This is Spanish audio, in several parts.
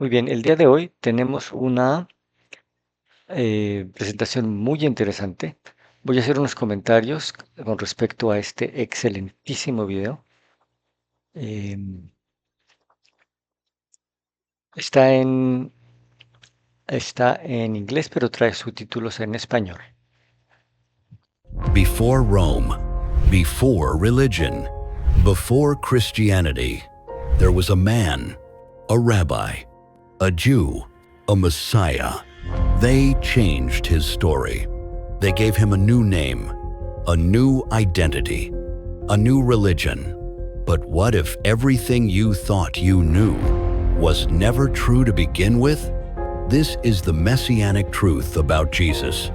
Muy bien, el día de hoy tenemos una presentación muy interesante. Voy a hacer unos comentarios con respecto a este excelentísimo video. Em, está en, está en inglés, pero trae subtítulos en español. Before Rome, before religion, before Christianity, there was a man, a rabbi, a Jew, a Messiah. They changed his story. They gave him a new name, a new identity, a new religion. But what if everything you thought you knew was never true to begin with? This is the messianic truth about Jesus,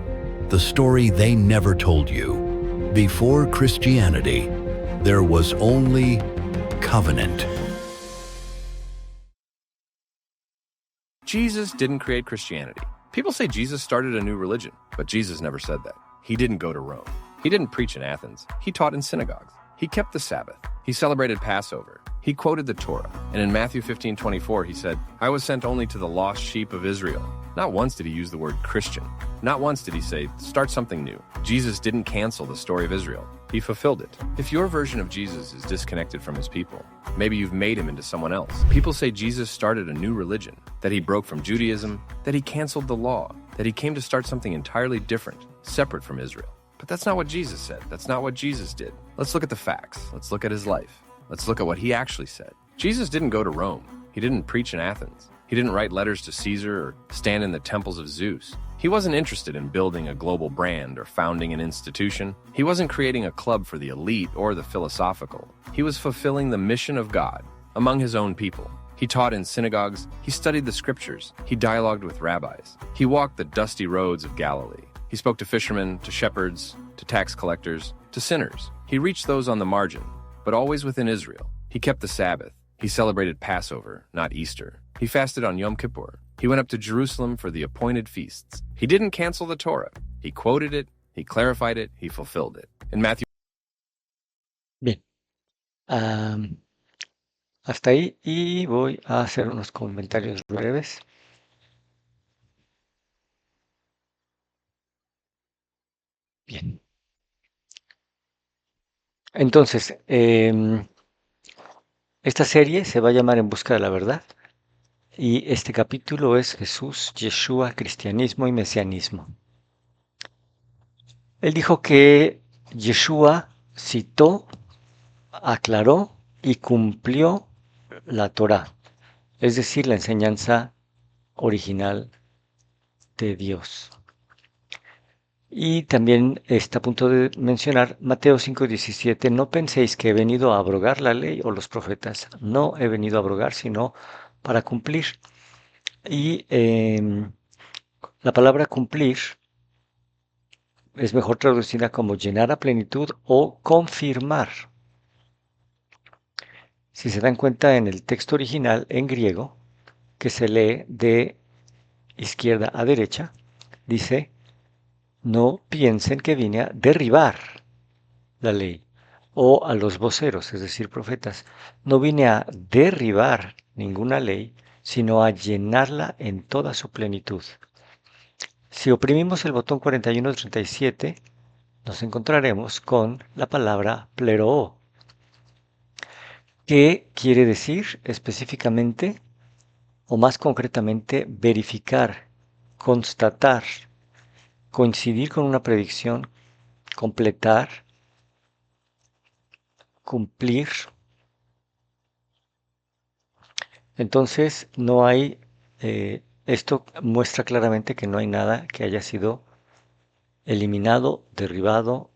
the story they never told you. Before Christianity, there was only covenant. Jesus didn't create Christianity. People say Jesus started a new religion, but Jesus never said that. He didn't go to Rome. He didn't preach in Athens. He taught in synagogues. He kept the Sabbath. He celebrated Passover. He quoted the Torah. And in Matthew 15:24, he said, "I was sent only to the lost sheep of Israel." Not once did he use the word Christian. Not once did he say, "Start something new." Jesus didn't cancel the story of Israel. He fulfilled it. If your version of Jesus is disconnected from his people, maybe you've made him into someone else. People say Jesus started a new religion, that he broke from Judaism, that he canceled the law, that he came to start something entirely different, separate from Israel. But that's not what Jesus said. That's not what Jesus did. Let's look at the facts. Let's look at his life. Let's look at what he actually said. Jesus didn't go to Rome. He didn't preach in Athens. He didn't write letters to Caesar or stand in the temples of Zeus. He wasn't interested in building a global brand or founding an institution. He wasn't creating a club for the elite or the philosophical. He was fulfilling the mission of God among his own people. He taught in synagogues. He studied the scriptures. He dialogued with rabbis. He walked the dusty roads of Galilee. He spoke to fishermen, to shepherds, to tax collectors, to sinners. He reached those on the margin, but always within Israel. He kept the Sabbath. He celebrated Passover, not Easter. He fasted on Yom Kippur. He went up to Jerusalem for the appointed feasts. He didn't cancel the Torah. He quoted it, he clarified it, he fulfilled it. In Matthew. Bien, hasta ahí y voy a hacer unos comentarios breves. Bien, entonces, esta serie se va a llamar En busca de la verdad. Y este capítulo es Jesús, Yeshua, Cristianismo y Mesianismo. Él dijo que Yeshua citó, aclaró y cumplió la Torá, es decir, la enseñanza original de Dios. Y también está a punto de mencionar Mateo 5:17, no penséis que he venido a abrogar la ley o los profetas, no he venido a abrogar, sino para cumplir. Y la palabra cumplir es mejor traducida como llenar a plenitud o confirmar. Si se dan cuenta en el texto original en griego, que se lee de izquierda a derecha, dice, no piensen que vine a derribar la ley o a los voceros, es decir, profetas. No vine a derribar ninguna ley, sino a llenarla en toda su plenitud. Si oprimimos el botón 4137, nos encontraremos con la palabra pleroo. ¿Qué quiere decir específicamente o más concretamente verificar, constatar, coincidir con una predicción, completar, cumplir? Entonces no hay, esto muestra claramente que no hay nada que haya sido eliminado, derribado,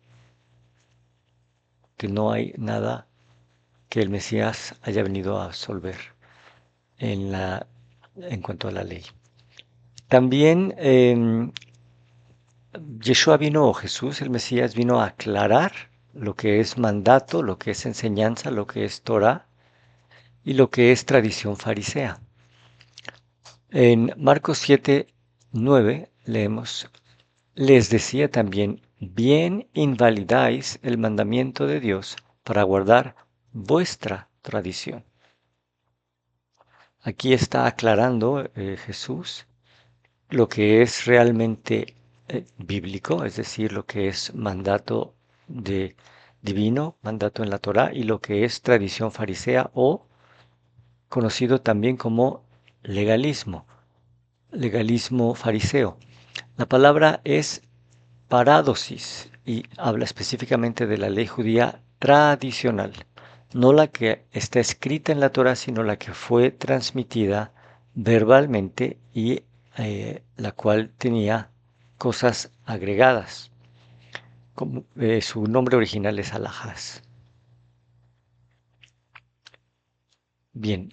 que no hay nada que el Mesías haya venido a absolver en cuanto a la ley. También Yeshua vino, o Jesús, el Mesías, vino a aclarar lo que es mandato, lo que es enseñanza, lo que es Torah y lo que es tradición farisea. En Marcos 7:9 leemos, les decía también, bien invalidáis el mandamiento de Dios para guardar vuestra tradición. Aquí está aclarando Jesús lo que es realmente bíblico, es decir, lo que es mandato de divino, mandato en la Torá, y lo que es tradición farisea o conocido también como legalismo, legalismo fariseo. La palabra es parádosis y habla específicamente de la ley judía tradicional, no la que está escrita en la Torá, sino la que fue transmitida verbalmente y la cual tenía cosas agregadas. Su nombre original es alajás. Bien,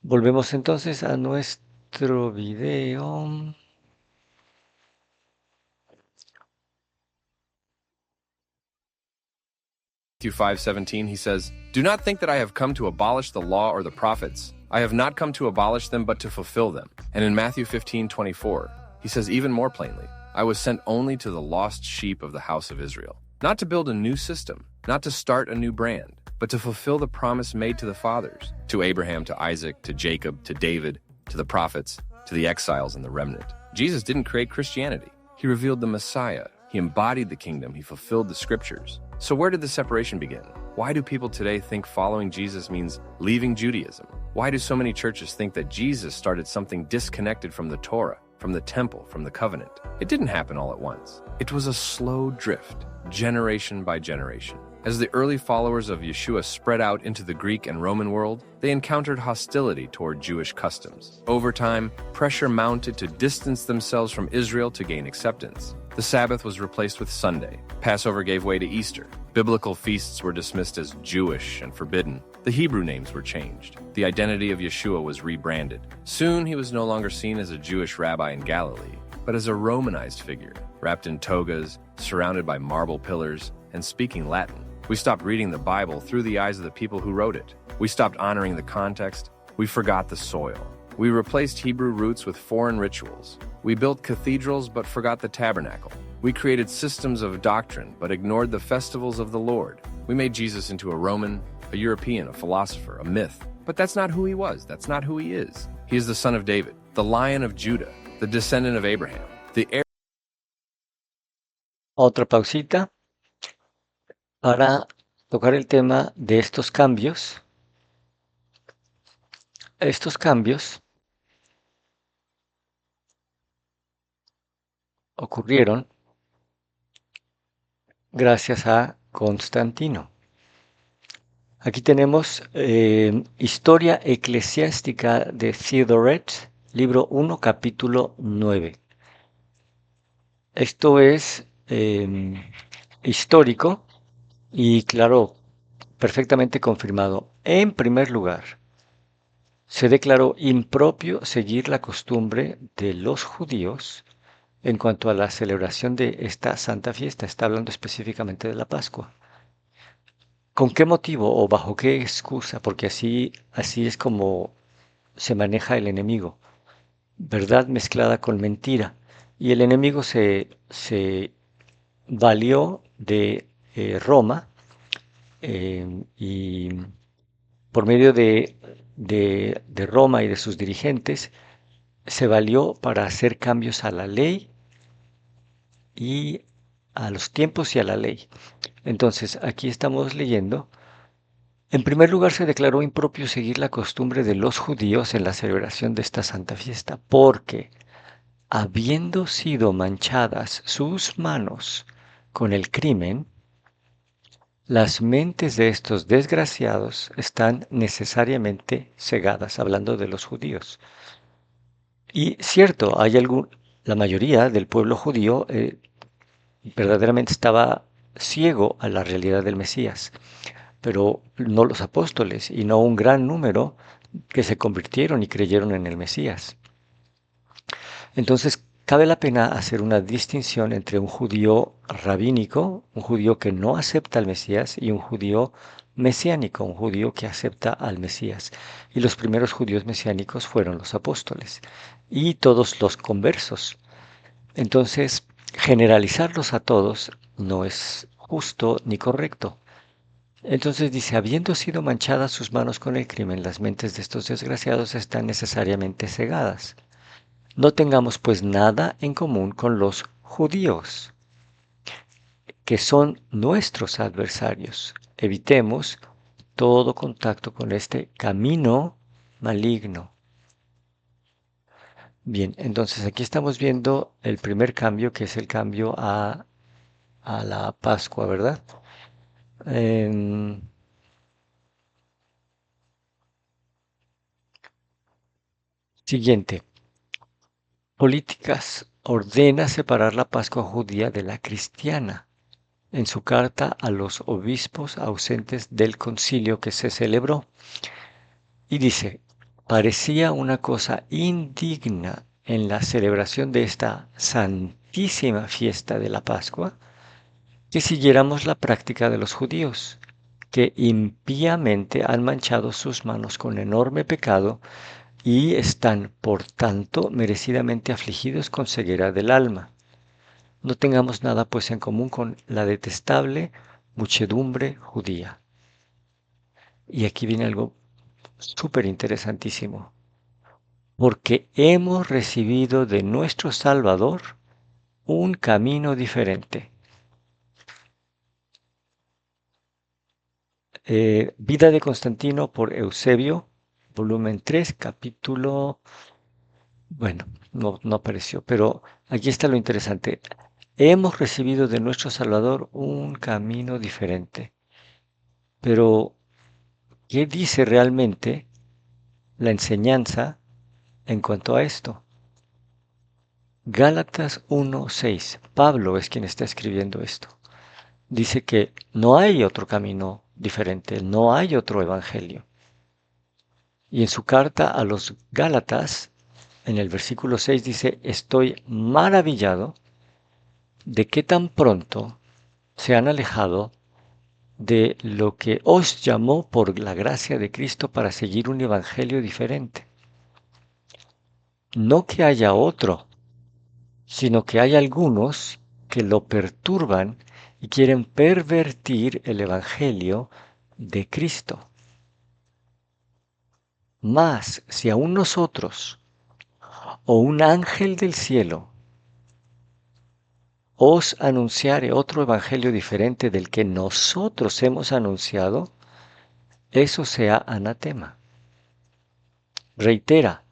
volvemos entonces a nuestro video. Matthew 5:17, he says, "Do not think that I have come to abolish the law or the prophets. I have not come to abolish them, but to fulfill them." And in Matthew 15:24, he says even more plainly, "I was sent only to the lost sheep of the house of Israel." Not to build a new system, not to start a new brand, but to fulfill the promise made to the fathers, to Abraham, to Isaac, to Jacob, to David, to the prophets, to the exiles and the remnant. Jesus didn't create Christianity. He revealed the Messiah. He embodied the kingdom. He fulfilled the scriptures. So where did the separation begin? Why do people today think following Jesus means leaving Judaism? Why do so many churches think that Jesus started something disconnected from the Torah, from the temple, from the covenant? It didn't happen all at once. It was a slow drift, generation by generation. As the early followers of Yeshua spread out into the Greek and Roman world, they encountered hostility toward Jewish customs. Over time, pressure mounted to distance themselves from Israel to gain acceptance. The Sabbath was replaced with Sunday. Passover gave way to Easter. Biblical feasts were dismissed as Jewish and forbidden. The Hebrew names were changed. The identity of Yeshua was rebranded. Soon he was no longer seen as a Jewish rabbi in Galilee, but as a Romanized figure, wrapped in togas, surrounded by marble pillars, and speaking Latin. We stopped reading the Bible through the eyes of the people who wrote it. We stopped honoring the context. We forgot the soil. We replaced Hebrew roots with foreign rituals. We built cathedrals but forgot the tabernacle. We created systems of doctrine but ignored the festivals of the Lord. We made Jesus into a Roman, a European, a philosopher, a myth. But that's not who he was. That's not who he is. He is the son of David, the Lion of Judah, the descendant of Abraham, the heir. Otra pausita para tocar el tema de estos cambios. Estos cambios ocurrieron gracias a Constantino. Aquí tenemos Historia Eclesiástica de Theodoret, libro 1, capítulo 9. Esto es histórico y, claro, perfectamente confirmado. En primer lugar, se declaró impropio seguir la costumbre de los judíos en cuanto a la celebración de esta santa fiesta. Está hablando específicamente de la Pascua. ¿Con qué motivo o bajo qué excusa? Porque así es como se maneja el enemigo. Verdad mezclada con mentira. Y el enemigo se valió de Roma y por medio de Roma y de sus dirigentes se valió para hacer cambios a la ley y a los tiempos y a la ley. Entonces, aquí estamos leyendo. En primer lugar, se declaró impropio seguir la costumbre de los judíos en la celebración de esta santa fiesta, porque, habiendo sido manchadas sus manos con el crimen, las mentes de estos desgraciados están necesariamente cegadas, hablando de los judíos. Y cierto, la mayoría del pueblo judío verdaderamente estaba ciego a la realidad del Mesías, pero no los apóstoles y no un gran número que se convirtieron y creyeron en el Mesías. Entonces, cabe la pena hacer una distinción entre un judío rabínico, un judío que no acepta al Mesías, y un judío mesiánico, un judío que acepta al Mesías. Y los primeros judíos mesiánicos fueron los apóstoles y todos los conversos. Entonces, generalizarlos a todos no es justo ni correcto. Entonces dice, habiendo sido manchadas sus manos con el crimen, las mentes de estos desgraciados están necesariamente cegadas. No tengamos pues nada en común con los judíos, que son nuestros adversarios. Evitemos todo contacto con este camino maligno. Bien, entonces aquí estamos viendo el primer cambio, que es el cambio a la Pascua, ¿verdad? Em, Siguiente. Políticas. Ordena separar la Pascua judía de la cristiana en su carta a los obispos ausentes del concilio que se celebró. Y dice, parecía una cosa indigna en la celebración de esta santísima fiesta de la Pascua que siguiéramos la práctica de los judíos, que impíamente han manchado sus manos con enorme pecado y están, por tanto, merecidamente afligidos con ceguera del alma. No tengamos nada pues en común con la detestable muchedumbre judía. Y aquí viene algo súper interesantísimo. Porque hemos recibido de nuestro Salvador un camino diferente. Vida de Constantino por Eusebio, volumen 3, capítulo... Bueno, no apareció, pero aquí está lo interesante. Hemos recibido de nuestro Salvador un camino diferente. Pero, ¿qué dice realmente la enseñanza en cuanto a esto? Gálatas 1:6. Pablo es quien está escribiendo esto. Dice que no hay otro camino diferente, no hay otro evangelio. Y en su carta a los Gálatas, en el versículo 6 dice, estoy maravillado de que tan pronto se han alejado de lo que os llamó por la gracia de Cristo para seguir un evangelio diferente. No que haya otro, sino que hay algunos que lo perturban y quieren pervertir el evangelio de Cristo. Mas si aún nosotros o un ángel del cielo os anunciare otro evangelio diferente del que nosotros hemos anunciado, eso sea anatema. Reitera,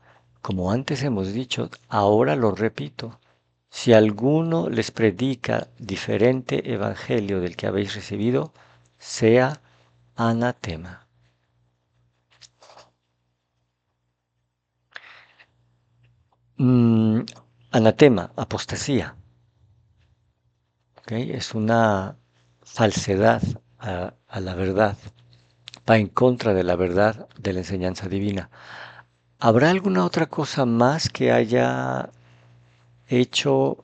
como antes hemos dicho, ahora lo repito, si alguno les predica diferente evangelio del que habéis recibido, sea anatema. Anatema, apostasía. ¿Okay? Es una falsedad a la verdad, va en contra de la verdad de la enseñanza divina. ¿Habrá alguna otra cosa más que haya hecho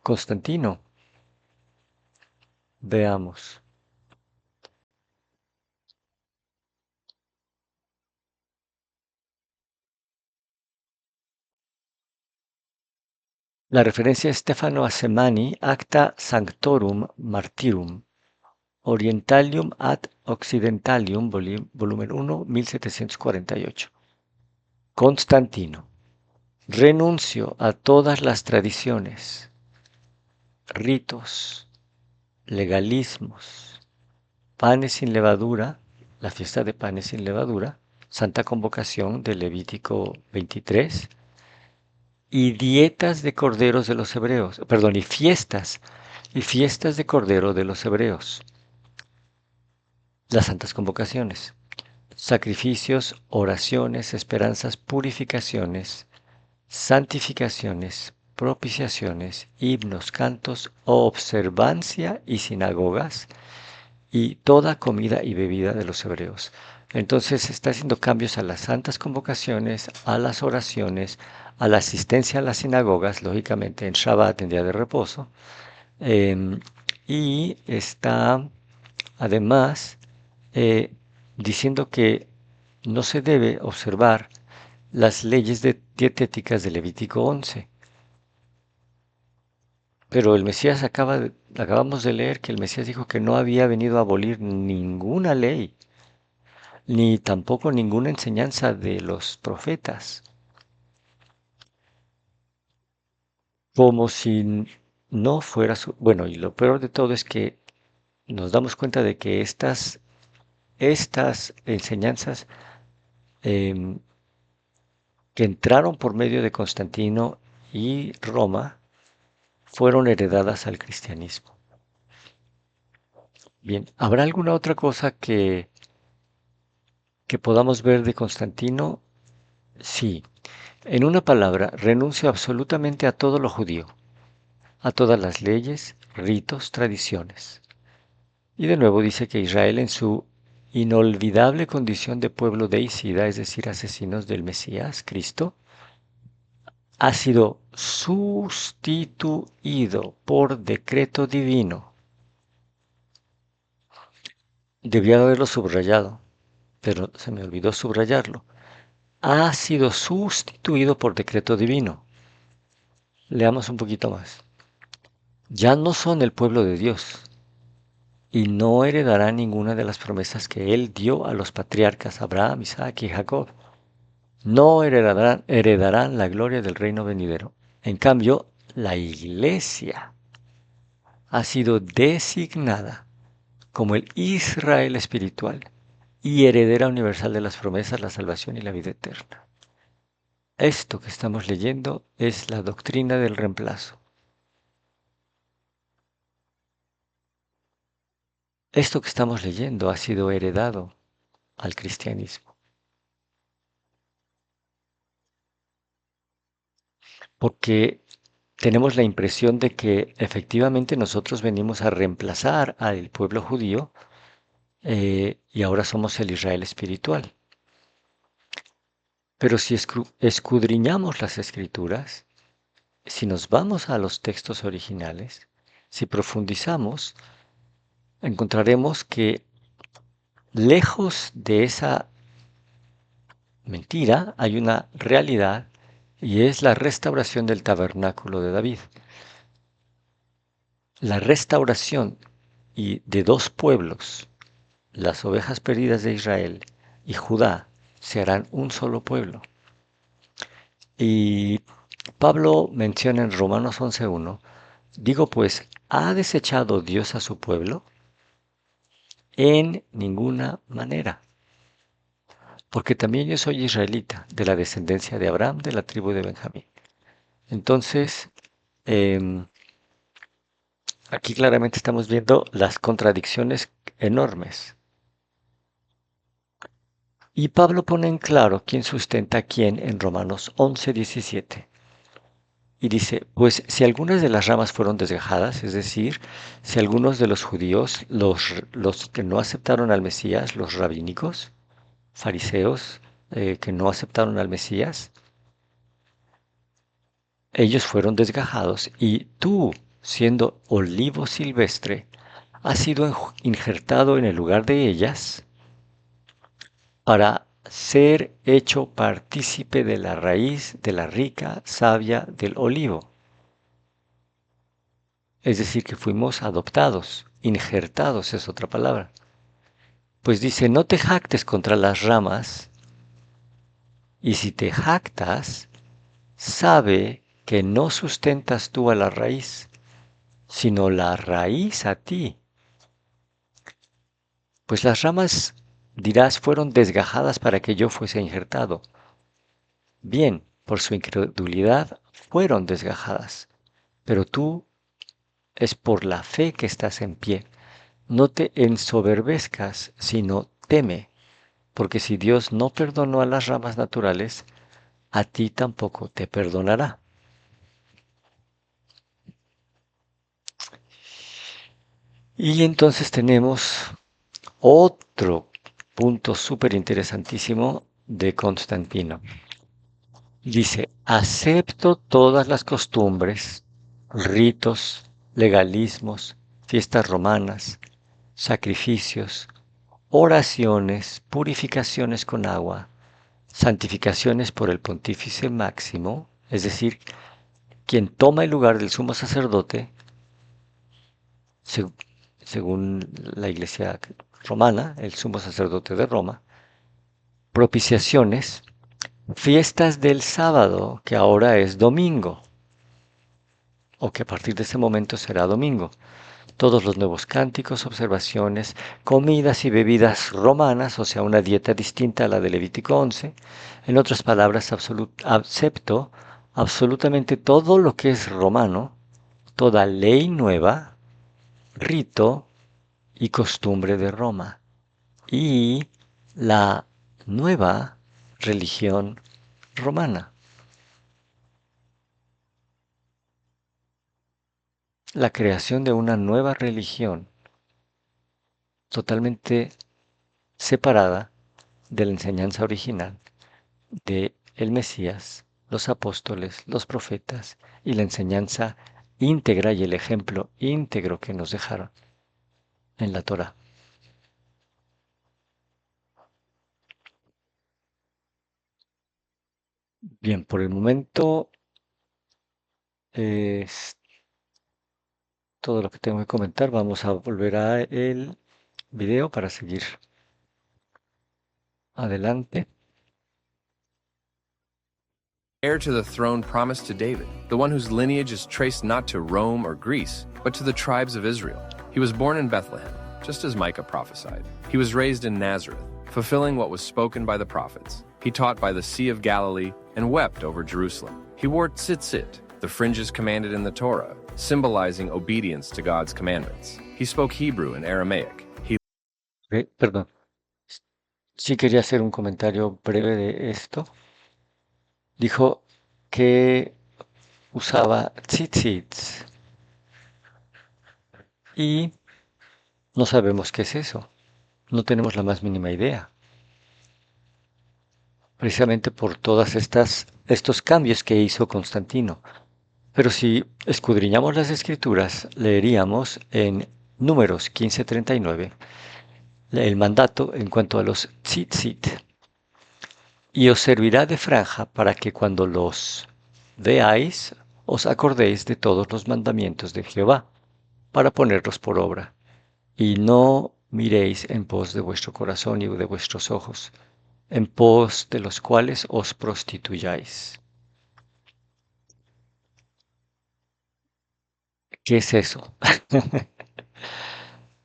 Constantino? Veamos. La referencia es Stefano Asemani, Acta Sanctorum Martyrum, Orientalium ad Occidentalium, volumen 1, 1748. Constantino. Renuncio a todas las tradiciones, ritos, legalismos, panes sin levadura, la fiesta de panes sin levadura, Santa Convocación de Levítico 23, y dietas de corderos de los hebreos, perdón, y fiestas de cordero de los hebreos, las santas convocaciones, sacrificios, oraciones, esperanzas, purificaciones, santificaciones, propiciaciones, himnos, cantos, observancia y sinagogas, y toda comida y bebida de los hebreos. Entonces está haciendo cambios a las santas convocaciones, a las oraciones, a la asistencia a las sinagogas, lógicamente en Shabbat, en día de reposo, y está además diciendo que no se debe observar las leyes dietéticas de Levítico 11. Pero el Mesías acabamos de leer que el Mesías dijo que no había venido a abolir ninguna ley, ni tampoco ninguna enseñanza de los profetas, como si no fuera su... Bueno, y lo peor de todo es que nos damos cuenta de que estas enseñanzas em, que entraron por medio de Constantino y Roma fueron heredadas al cristianismo. Bien, ¿habrá alguna otra cosa que podamos ver de Constantino? Sí. En una palabra, renuncio absolutamente a todo lo judío, a todas las leyes, ritos, tradiciones. Y de nuevo dice que Israel en su inolvidable condición de pueblo deicida, es decir, asesinos del Mesías, Cristo, ha sido sustituido por decreto divino. Debía haberlo subrayado, pero se me olvidó subrayarlo. Ha sido sustituido por decreto divino. Leamos un poquito más. Ya no son el pueblo de Dios y no heredarán ninguna de las promesas que Él dio a los patriarcas Abraham, Isaac y Jacob. No heredarán la gloria del reino venidero. En cambio, la iglesia ha sido designada como el Israel espiritual y heredera universal de las promesas, la salvación y la vida eterna. Esto que estamos leyendo es la doctrina del reemplazo. Esto que estamos leyendo ha sido heredado al cristianismo, porque tenemos la impresión de que efectivamente nosotros venimos a reemplazar al pueblo judío y ahora somos el Israel espiritual. Pero si escudriñamos las escrituras, si nos vamos a los textos originales, si profundizamos, encontraremos que lejos de esa mentira hay una realidad y es la restauración del tabernáculo de David. La restauración y de dos pueblos, las ovejas perdidas de Israel y Judá, se harán un solo pueblo. Y Pablo menciona en Romanos 11:1, digo pues, ¿ha desechado Dios a su pueblo? En ninguna manera. Porque también yo soy israelita, de la descendencia de Abraham, de la tribu de Benjamín. Entonces, aquí claramente estamos viendo las contradicciones enormes. Y Pablo pone en claro quién sustenta a quién en Romanos 11:17. Y dice, pues si algunas de las ramas fueron desgajadas, es decir, si algunos de los judíos, los que no aceptaron al Mesías, los rabínicos, fariseos, que no aceptaron al Mesías, ellos fueron desgajados y tú, siendo olivo silvestre, has sido injertado en el lugar de ellas para ser hecho partícipe de la raíz de la rica savia del olivo. Es decir, que fuimos adoptados, injertados es otra palabra. Pues dice, no te jactes contra las ramas, y si te jactas, sabe que no sustentas tú a la raíz, sino la raíz a ti. Pues las ramas, dirás, fueron desgajadas para que yo fuese injertado. Bien, por su incredulidad fueron desgajadas, pero tú es por la fe que estás en pie. No te ensoberbezcas, sino teme, porque si Dios no perdonó a las ramas naturales, a ti tampoco te perdonará. Y entonces tenemos otro punto súper interesantísimo de Constantino. Dice, acepto todas las costumbres, ritos, legalismos, fiestas romanas, sacrificios, oraciones, purificaciones con agua, santificaciones por el pontífice máximo, es decir, quien toma el lugar del sumo sacerdote, Se- según la Iglesia romana, el sumo sacerdote de Roma, propiciaciones, fiestas del sábado, que ahora es domingo, o que a partir de ese momento será domingo. Todos los nuevos cánticos, observaciones, comidas y bebidas romanas, o sea, una dieta distinta a la de Levítico 11. En otras palabras, acepto absolutamente todo lo que es romano, toda ley nueva, rito y costumbre de Roma. Y la nueva religión romana. La creación de una nueva religión totalmente separada de la enseñanza original de el Mesías, los apóstoles, los profetas y la enseñanza íntegra y el ejemplo íntegro que nos dejaron en la Torá. Bien, por el momento es todo lo que tengo que comentar. Vamos a volver a el video para seguir adelante. Heir to the throne promised to David, the one whose lineage is traced not to Rome or Greece, but to the tribes of Israel. He was born in Bethlehem, just as Micah prophesied. He was raised in Nazareth, fulfilling what was spoken by the prophets. He taught by the Sea of Galilee and wept over Jerusalem. He wore tzitzit, the fringes commanded in the Torah, symbolizing obedience to God's commandments. He spoke Hebrew and Aramaic. Perdón. Sí quería hacer un comentario breve de esto. Dijo que usaba tzitzits y no sabemos qué es eso. No tenemos la más mínima idea. Precisamente por todas estos cambios que hizo Constantino. Pero si escudriñamos las escrituras, leeríamos en Números 15:39 el mandato en cuanto a los tzitzit. Y os servirá de franja para que cuando los veáis os acordéis de todos los mandamientos de Jehová, para ponerlos por obra. Y no miréis en pos de vuestro corazón y de vuestros ojos, en pos de los cuales os prostituyáis. ¿Qué es eso?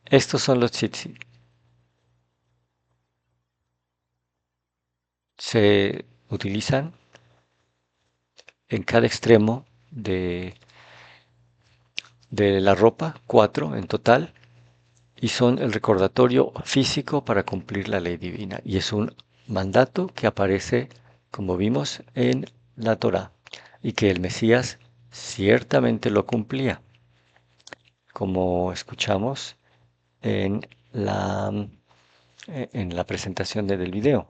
Estos son los tzitzit. Se utilizan en cada extremo de la ropa, 4 en total, y son el recordatorio físico para cumplir la ley divina. Y es un mandato que aparece, como vimos, en la Torá, y que el Mesías ciertamente lo cumplía, como escuchamos en la presentación del video.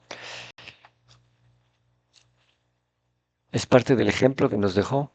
Es parte del ejemplo que nos dejó.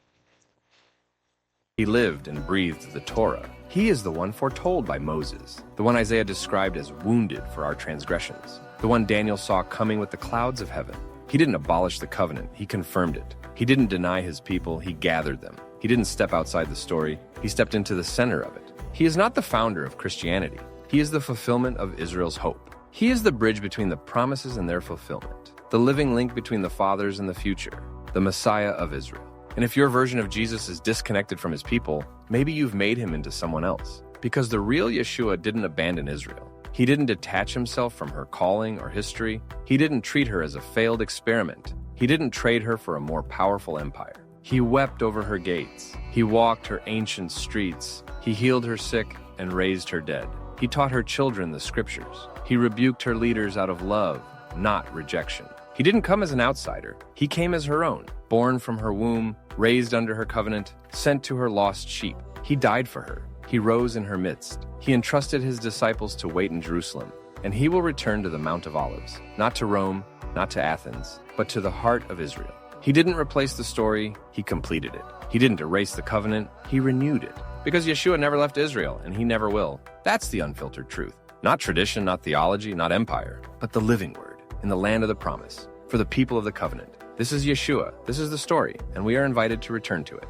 He lived and breathed the Torah. He is the one foretold by Moses, the one Isaiah described as wounded for our transgressions, the one Daniel saw coming with the clouds of heaven. He didn't abolish the covenant, he confirmed it. He didn't deny his people, he gathered them. He didn't step outside the story, he stepped into the center of it. He is not the founder of Christianity, he is the fulfillment of Israel's hope. He is the bridge between the promises and their fulfillment, the living link between the fathers and the future, the Messiah of Israel. And if your version of Jesus is disconnected from his people, maybe you've made him into someone else. Because the real Yeshua didn't abandon Israel. He didn't detach himself from her calling or history. He didn't treat her as a failed experiment. He didn't trade her for a more powerful empire. He wept over her gates. He walked her ancient streets. He healed her sick and raised her dead. He taught her children the scriptures. He rebuked her leaders out of love, not rejection. He didn't come as an outsider. He came as her own, born from her womb, raised under her covenant, sent to her lost sheep. He died for her. He rose in her midst. He entrusted his disciples to wait in Jerusalem, and he will return to the Mount of Olives, not to Rome, not to Athens, but to the heart of Israel. He didn't replace the story, he completed it. He didn't erase the covenant, he renewed it. Because Yeshua never left Israel, and he never will. That's the unfiltered truth. Not tradition, not theology, not empire, but the living word in the land of the promise, for the people of the covenant. This is Yeshua, this is the story, and we are invited to return to it.